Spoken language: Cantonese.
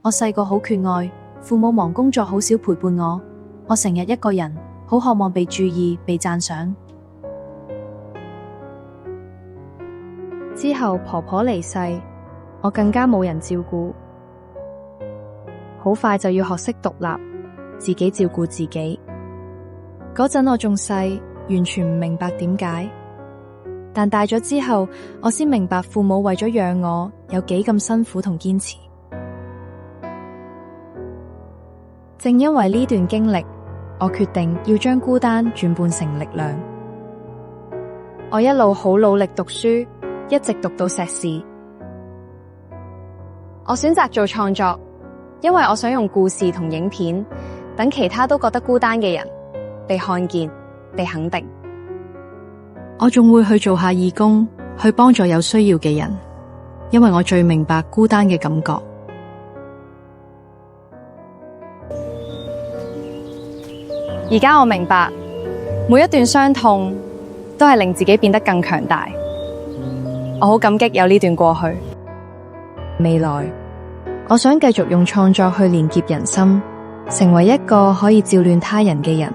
我細個好缺愛，父母忙工作，好少陪伴我。我成日一個人，好渴望被注意、被讚賞。之後婆婆離世，我更加冇人照顧，好快就要學識獨立，自己照顧自己。嗰陣我仲細，完全唔明白點解，但大咗之後，我先明白父母為咗養我有幾咁辛苦同堅持。正因為呢段經歷，我決定要將孤單轉換成力量。我一路好努力讀書，一直讀到碩士。我選擇做創作，因為我想用故事同影片，等其他都覺得孤單嘅人被看見、被肯定。我仲會去做下義工，去幫助有需要嘅人，因為我最明白孤單嘅感覺。而家我明白，每一段傷痛都係令自己變得更強大。我好感激有呢段過去。未來，我想繼續用創作去連結人心，成為一個可以照亮他人嘅人。